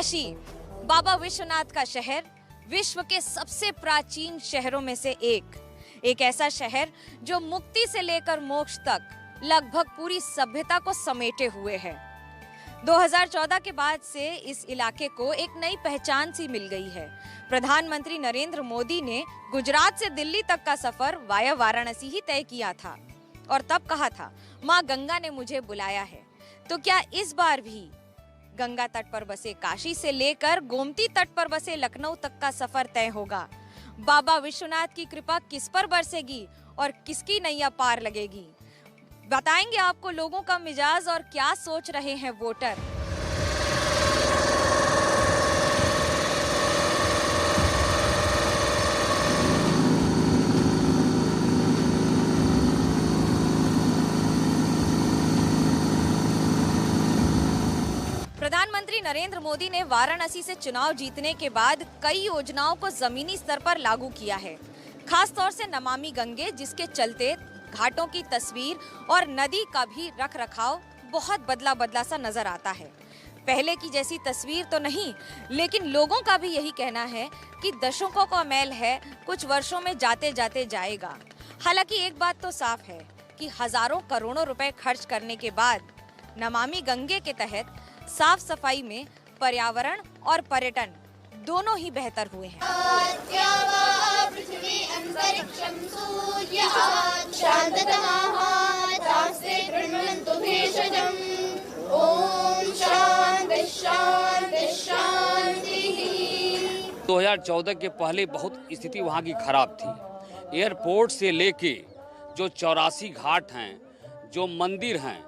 काशी, बाबा विश्वनाथ का शहर, विश्व के सबसे प्राचीन शहरों में से एक ऐसा शहर जो मुक्ति से लेकर मोक्ष तक लगभग पूरी सभ्यता को समेटे हुए है। 2014 के बाद से इस इलाके को एक नई पहचान सी मिल गई है। प्रधानमंत्री नरेंद्र मोदी ने गुजरात से दिल्ली तक का सफर वाया वाराणसी ही तय किया था और तब कहा था, मां गंगा ने मुझे बुलाया है। तो क्या इस बार भी गंगा तट पर बसे काशी से लेकर गोमती तट पर बसे लखनऊ तक का सफर तय होगा? बाबा विश्वनाथ की कृपा किस पर बरसेगी और किसकी नैया पार लगेगी? बताएंगे आपको लोगों का मिजाज और क्या सोच रहे हैं वोटर। प्रधानमंत्री नरेंद्र मोदी ने वाराणसी से चुनाव जीतने के बाद कई योजनाओं को जमीनी स्तर पर लागू किया है, खास तौर से नमामि गंगे, जिसके चलते घाटों की तस्वीर और नदी का भी रखरखाव बहुत बदला सा नजर आता है। पहले की जैसी तस्वीर तो नहीं, लेकिन लोगों का भी यही कहना है कि दशकों का मैल है, कुछ वर्षों में जाते जाते जाएगा। हालांकि एक बात तो साफ है कि हजारों करोड़ों रुपए खर्च करने के बाद नमामि गंगे के तहत साफ सफाई में पर्यावरण और पर्यटन दोनों ही बेहतर हुए हैं। ओम शांति शांति शांति। 2014 के पहले बहुत स्थिति वहाँ की खराब थी। एयरपोर्ट से लेके जो 84 घाट हैं, जो मंदिर हैं,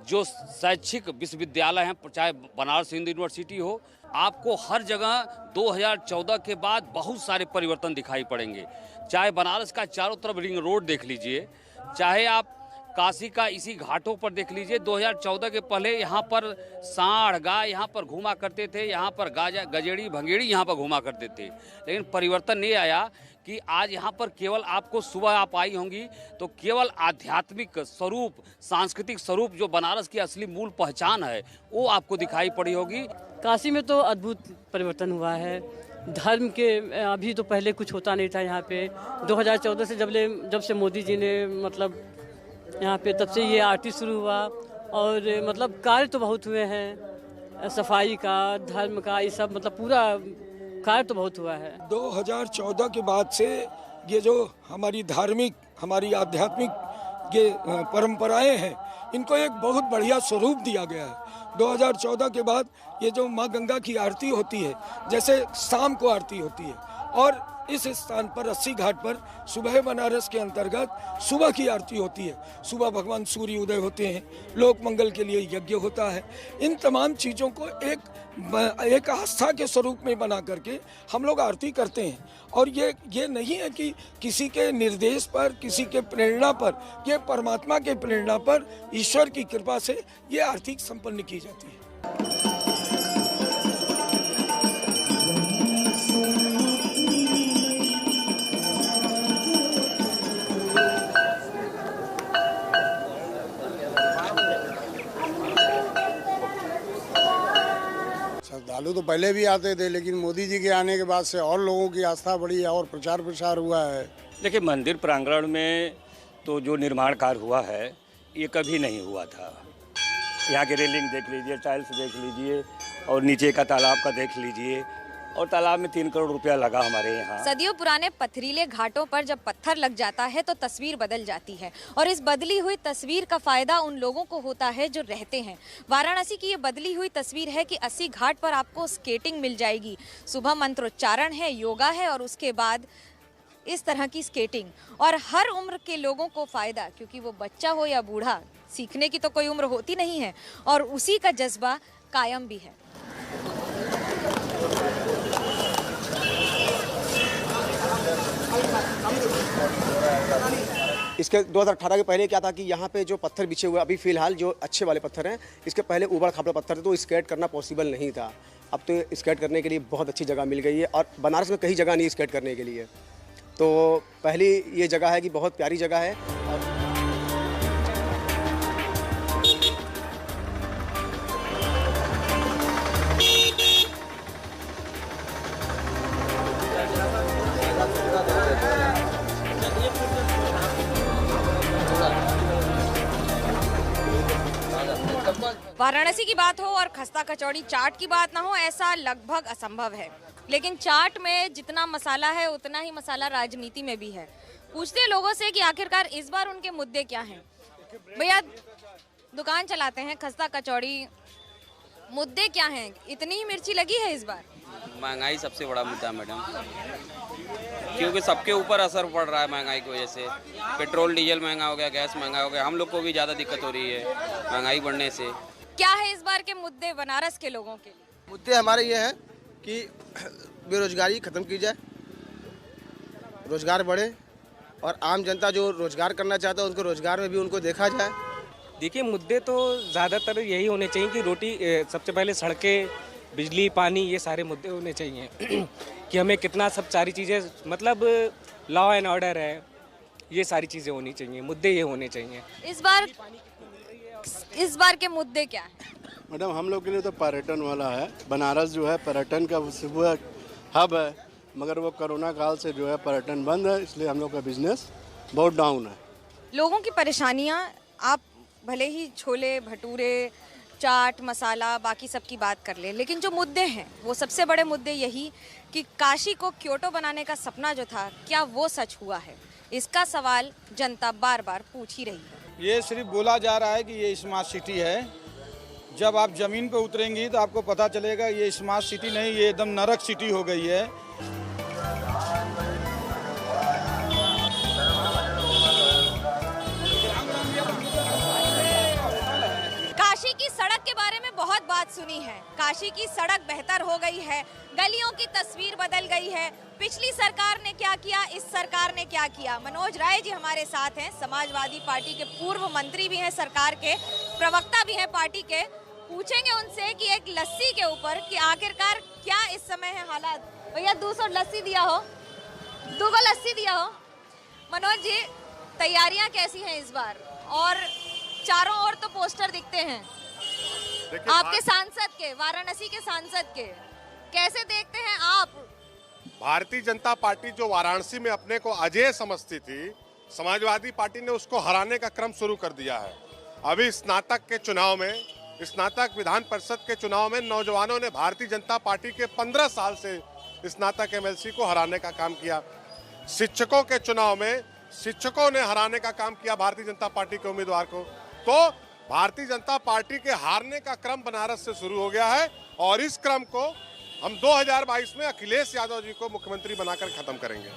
जो शैक्षिक विश्वविद्यालय हैं, चाहे बनारस हिंदू यूनिवर्सिटी हो, आपको हर जगह 2014 के बाद बहुत सारे परिवर्तन दिखाई पड़ेंगे। चाहे बनारस का चारों तरफ रिंग रोड देख लीजिए, चाहे आप काशी का इसी घाटों पर देख लीजिए। 2014 के पहले यहाँ पर सांड गाय यहाँ पर घूमा करते थे, यहाँ पर गजेड़ी भंगेड़ी यहाँ पर घूमा करते थे, लेकिन परिवर्तन ये आया कि आज यहाँ पर केवल आपको सुबह आप आई होंगी तो केवल आध्यात्मिक स्वरूप, सांस्कृतिक स्वरूप जो बनारस की असली मूल पहचान है वो आपको दिखाई पड़ी होगी। काशी में तो अद्भुत परिवर्तन हुआ है। धर्म के अभी तो पहले कुछ होता नहीं था यहाँ पे। 2014 से जब से मोदी जी ने मतलब यहाँ पे, तब से ये आरती शुरू हुआ और मतलब कार्य तो बहुत हुए हैं, सफाई का, धर्म का, ये सब मतलब पूरा कार्य तो बहुत हुआ है। 2014 के बाद से ये जो हमारी धार्मिक, हमारी आध्यात्मिक ये परंपराएं हैं, इनको एक बहुत बढ़िया स्वरूप दिया गया है। 2014 के बाद ये जो माँ गंगा की आरती होती है, जैसे शाम को आरती होती है, और इस स्थान पर 80 घाट पर सुबह बनारस के अंतर्गत सुबह की आरती होती है। सुबह भगवान सूर्य उदय होते हैं, लोक मंगल के लिए यज्ञ होता है। इन तमाम चीज़ों को एक आस्था के स्वरूप में बना करके हम लोग आरती करते हैं। और ये नहीं है कि किसी के निर्देश पर, किसी के प्रेरणा पर, ये परमात्मा के प्रेरणा पर, ईश्वर की कृपा से ये आरती संपन्न की जाती है। श्रद्धालु तो पहले भी आते थे, लेकिन मोदी जी के आने के बाद से और लोगों की आस्था बढ़ी है और प्रचार प्रसार हुआ है। देखिए, मंदिर प्रांगण में तो जो निर्माण कार्य हुआ है ये कभी नहीं हुआ था। यहाँ की रेलिंग देख लीजिए, टाइल्स देख लीजिए और नीचे का तालाब का देख लीजिए, और तालाब में 3 करोड़ रुपया लगा हमारे यहाँ। सदियों पुराने पथरीले घाटों पर जब पत्थर लग जाता है तो तस्वीर बदल जाती है, और इस बदली हुई तस्वीर का फायदा उन लोगों को होता है जो रहते हैं। वाराणसी की ये बदली हुई तस्वीर है कि 80 घाट पर आपको स्केटिंग मिल जाएगी। सुबह मंत्रोच्चारण है, योगा है, और उसके बाद इस तरह की स्केटिंग, और हर उम्र के लोगों को फायदा, क्योंकि वो बच्चा हो या बूढ़ा, सीखने की तो कोई उम्र होती नहीं है, और उसी का जज्बा कायम भी है। इसके 2018 के पहले क्या था कि यहाँ पे जो पत्थर बिछे हुए, अभी फिलहाल जो अच्छे वाले पत्थर हैं, इसके पहले ऊबड़ खाबड़ पत्थर थे, तो स्केट करना पॉसिबल नहीं था। अब तो स्केट करने के लिए बहुत अच्छी जगह मिल गई है, और बनारस में कहीं जगह नहीं स्केट करने के लिए। तो पहली ये जगह है कि बहुत प्यारी जगह है। और वाराणसी की बात हो और खस्ता कचौड़ी चाट की बात ना हो, ऐसा लगभग असंभव है। लेकिन चाट में जितना मसाला है उतना ही मसाला राजनीति में भी है। पूछते हैं लोगों से कि आखिरकार इस बार उनके मुद्दे क्या हैं। भैया दुकान चलाते हैं, खस्ता कचौड़ी, मुद्दे क्या हैं? इतनी ही मिर्ची लगी है इस बार? महंगाई सबसे बड़ा मुद्दा है मैडम, क्योंकि सबके ऊपर असर पड़ रहा है महंगाई की वजह से। पेट्रोल डीजल महंगा हो गया, गैस महंगा हो गया, हम लोग को भी ज़्यादा दिक्कत हो रही है महंगाई बढ़ने से। क्या है इस बार के मुद्दे बनारस के लोगों के लिए? मुद्दे हमारे ये हैं कि बेरोजगारी खत्म की जाए, रोजगार बढ़े और आम जनता जो रोजगार करना चाहता है उनको रोजगार में भी उनको देखा जाए। देखिए, मुद्दे तो ज़्यादातर यही होने चाहिए कि रोटी, सबसे पहले सड़कें, बिजली, पानी, ये सारे मुद्दे होने चाहिए कि हमें कितना सब सारी चीज़ें, मतलब लॉ एंड ऑर्डर है, ये सारी चीज़ें होनी चाहिए, मुद्दे ये होने चाहिए। इस बार के मुद्दे क्या हैं? मैडम, हम लोग के लिए तो पर्यटन वाला है। बनारस जो है पर्यटन का सुबह हब है, मगर वो कोरोना काल से जो है पर्यटन बंद है, इसलिए हम लोग का बिजनेस बहुत डाउन है। लोगों की परेशानियां, आप भले ही छोले भटूरे, चाट मसाला, बाकी सब की बात कर ले, लेकिन जो मुद्दे हैं वो सबसे बड़े मुद्दे यही कि काशी को क्योटो बनाने का सपना जो था, क्या वो सच हुआ है? इसका सवाल जनता बार बार पूछ ही रही है। ये सिर्फ बोला जा रहा है कि ये स्मार्ट सिटी है। जब आप ज़मीन पर उतरेंगी तो आपको पता चलेगा ये स्मार्ट सिटी नहीं, ये एकदम नरक सिटी हो गई है। काशी की सड़क के बारे में बहुत बात सुनी है। काशी की सड़क बेहतर हो गई है, गलियों की तस्वीर बदल गई है। पिछली सरकार ने क्या किया, इस सरकार ने क्या किया? मनोज राय जी हमारे साथ हैं, समाजवादी पार्टी के पूर्व मंत्री भी हैं, सरकार के प्रवक्ता भी हैं पार्टी के। पूछेंगे उनसे कि एक लस्सी के ऊपर कि आखिरकार क्या इस समय है हालात। भैया 200 लस्सी दिया हो, 2 लस्सी दिया हो। मनोज जी, तैयारियां कैसी हैं इस बार? और चारों ओर तो पोस्टर दिखते हैं आपके सांसद के, वाराणसी के सांसद के, कैसे देखते हैं आप? भारतीय जनता पार्टी जो वाराणसी में अपने को अजेय समझती थी, समाजवादी पार्टी ने उसको हराने का क्रम शुरू कर दिया है। अभी स्नातक के चुनाव में, स्नातक विधान परिषद के चुनाव में नौजवानों ने भारतीय जनता पार्टी के 15 साल से स्नातक एमएलसी को हराने का काम किया। शिक्षकों के चुनाव में शिक्षकों ने हराने का काम किया भारतीय जनता पार्टी के उम्मीदवार को। तो भारतीय जनता पार्टी के हारने का क्रम बनारस से शुरू हो गया है और इस क्रम को हम 2022 में अखिलेश यादव जी को मुख्यमंत्री बनाकर खत्म करेंगे।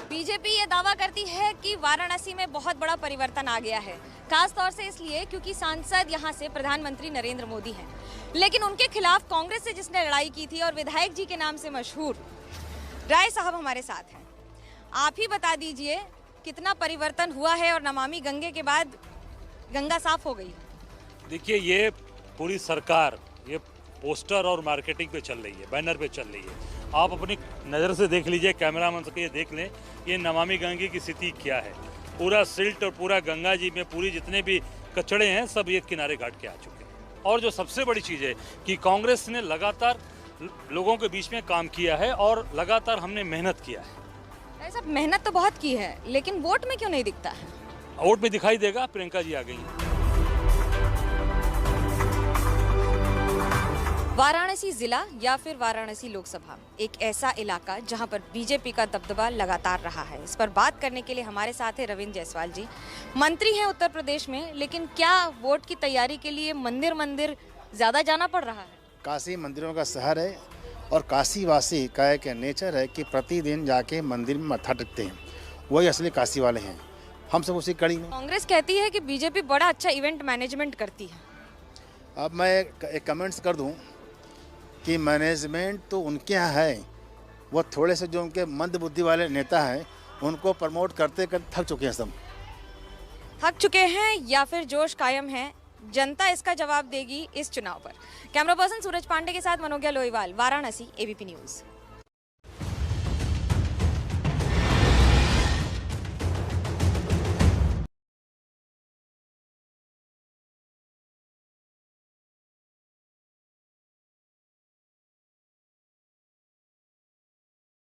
बीजेपी ये दावा करती है कि वाराणसी में बहुत बड़ा परिवर्तन आ गया है, खास तौर से इसलिए क्योंकि सांसद यहाँ से प्रधानमंत्री नरेंद्र मोदी हैं। लेकिन उनके खिलाफ कांग्रेस से जिसने लड़ाई की थी और विधायक जी के नाम से मशहूर राय साहब हमारे साथ हैं, आप ही बता दीजिए कितना परिवर्तन हुआ है और नमामि गंगे के बाद गंगा साफ हो गई? देखिए, ये पूरी सरकार ये पोस्टर और मार्केटिंग पे चल रही है, बैनर पे चल रही है। आप अपनी नज़र से देख लीजिए, कैमरामैन से ये देख लें, ये नमामि गंगे की स्थिति क्या है। पूरा सिल्ट और पूरा गंगा जी में पूरी जितने भी कचड़े हैं सब ये किनारे घाट के आ चुके हैं। और जो सबसे बड़ी चीज़ है कि कांग्रेस ने लगातार लोगों के बीच में काम किया है और लगातार हमने मेहनत किया है। ऐसा मेहनत तो बहुत की है, लेकिन वोट में क्यों नहीं दिखता है? वोट में दिखाई देगा, प्रियंका जी आ गई हैं। वाराणसी जिला या फिर वाराणसी लोकसभा एक ऐसा इलाका जहां पर बीजेपी का दबदबा लगातार रहा है। इस पर बात करने के लिए हमारे साथ है रविंद्र जायसवाल जी, मंत्री हैं उत्तर प्रदेश में, लेकिन क्या वोट की तैयारी के लिए मंदिर ज़्यादा जाना पड़ रहा है? काशी मंदिरों का शहर है और काशी वासी का एक नेचर है कि प्रतिदिन जाके मंदिर में मत्था टेकते हैं, वही असली काशी वाले हैं। हम सब उसी कड़ी में। कांग्रेस कहती है कि बीजेपी बड़ा अच्छा इवेंट मैनेजमेंट करती है। अब मैं एक कमेंट्स कर दूं कि मैनेजमेंट तो उनके यहाँ है, वो थोड़े से जो उनके मंद बुद्धि वाले नेता हैं उनको प्रमोट करते करते थक चुके हैं। सब थक चुके हैं या फिर जोश कायम है, जनता इसका जवाब देगी इस चुनाव पर। कैमरा पर्सन सूरज पांडे के साथ मनोज्ञा लोईवाल, वाराणसी, एबीपी न्यूज़।